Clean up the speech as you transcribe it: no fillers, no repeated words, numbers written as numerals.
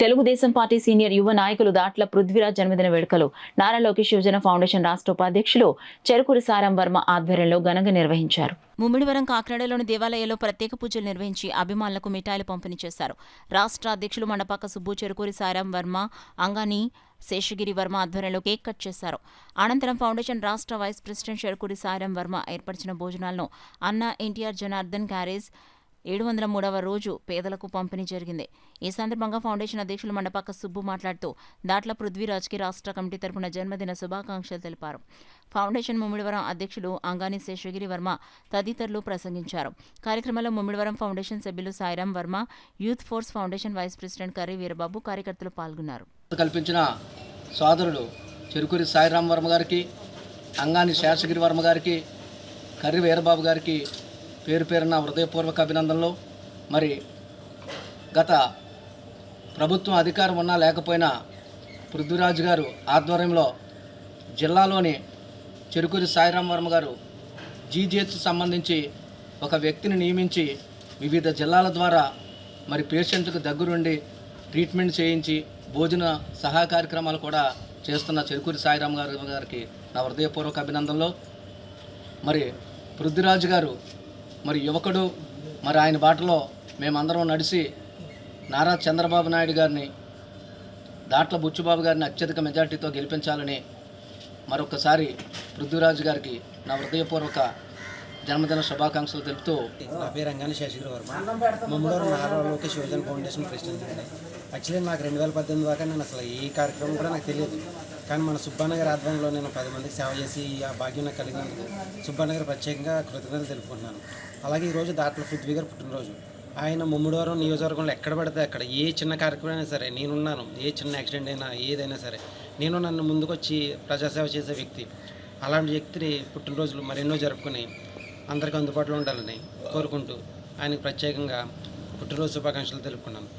Telugu Desam party senior యువ నాయకులు దాట్ల పృథ్వీరాజ్ జన్మదిన వేడుకలు నారా లోకేష్ యువజన ఫౌండేషన్ రాష్ట్ర ఉపాధ్యక్షులు చెరుకూరి సారం వర్మ ఆధ్వర్యంలో ఘనంగా నిర్వహించారు. ముమ్మిడివరం కాకినాడలోని దేవాలయంలో ప్రత్యేక పూజలు నిర్వహించి అభిమానులకు మిఠాయిలు పంపిణీ చేశారు. రాష్ట్ర అధ్యక్షులు మండపాక సుబ్బు, చెరుకూరి సారం వర్మ, అంగాని శేషగిరి వర్మ ఆధ్వర్యంలో కేక్ కట్ చేశారు. అనంతరం ఫౌండేషన్ రాష్ట్ర వైస్ ప్రెసిడెంట్ చెరుకూరి సారం వర్మ ఏర్పరిచిన భోజనాలను అన్న ఎన్టీఆర్ జనార్దన్ క్యారేజ్ 703వ రోజు పేదలకు పంపిణీ జరిగింది. ఈ సందర్భంగా ఫౌండేషన్ అధ్యక్షులు మండపాక సుబ్బు మాట్లాడుతూ దాట్ల పృథ్వీరాజ్కి రాష్ట్ర కమిటీ తరపున జన్మదిన శుభాకాంక్షలు తెలిపారు. ఫౌండేషన్ ముమ్మిడివరం అధ్యక్షులు అంగాని శేషగిరి వర్మ తదితరులు ప్రసంగించారు. కార్యక్రమంలో ముమ్మిడివరం ఫౌండేషన్ సభ్యులు Sairam Varma, youth force foundation vice president Karri Veerababu కార్యకర్తలు పాల్గొన్నారు. కల్పించిన సోదరుడు చెరుకూరి సాయిరాం వర్మ గారికి, అంగాని శేషగిరి వర్మ గారికి, కర్రీ వీరబాబు గారికి పేరు పేరున హృదయపూర్వక అభినందనలు. మరి గత ప్రభుత్వం అధికారం ఉన్నా లేకపోయినా పృథ్వీరాజ్ గారు ఆధ్వర్యంలో జిల్లాలోని చెరుకూరి సాయిరాం వర్మ గారు జీజీహెచ్ సంబంధించి ఒక వ్యక్తిని నియమించి వివిధ జిల్లాల ద్వారా మరి పేషెంట్లకు దగ్గరుండి ట్రీట్మెంట్ చేయించి భోజన సహాయ కార్యక్రమాలు కూడా చేస్తున్న చెరుకూరి సాయిరాం గారికి నా హృదయపూర్వక అభినందనలు. మరి పృథ్వీరాజ్ గారు మరి యువకుడు, మరి ఆయన బాటలో మేమందరం నడిచి నారా చంద్రబాబు నాయుడు గారిని, దాట్ల బుచ్చుబాబు గారిని అత్యధిక మెజార్టీతో గెలిపించాలని మరొకసారి పృథ్వీరాజ్ గారికి నా హృదయపూర్వక జన్మదిన శుభాకాంక్షలు తెలుపుతూ. నా పేరు అంగాని శేషగిరి వర్మ, ముమ్మడూరు నారా లోకేష్ యువజన ఫౌండేషన్ ప్రెసిడెంట్ అండి. యాక్చువల్లీ నాకు 2018 దాకా నేను అసలు ఈ కార్యక్రమం కూడా నాకు తెలియదు. కానీ మన సుబ్బానగర్ ఆధ్వర్యంలో నేను 10 మందికి సేవ చేసి ఆ భాగ్యం నాకు కలిగినందుకు సుబ్బానగర్ ప్రత్యేకంగా కృతజ్ఞతలు తెలుపుకుంటున్నాను. అలాగే ఈరోజు దాట్ల పృథ్వీ గారు పుట్టినరోజు. ఆయన ముమ్మడివరం నియోజకవర్గంలో ఎక్కడ పడితే అక్కడ ఏ చిన్న కార్యక్రమం అయినా సరే నేనున్నాను. ఏ చిన్న యాక్సిడెంట్ అయినా ఏదైనా సరే నన్ను ముందుకొచ్చి ప్రజాసేవ చేసే వ్యక్తి. అలాంటి వ్యక్తిని పుట్టినరోజులు మరెన్నో జరుపుకొని అందరికీ అందుబాటులో ఉండాలని కోరుకుంటూ ఆయనకు ప్రత్యేకంగా పుట్టినరోజు శుభాకాంక్షలు తెలుపుకున్నాను.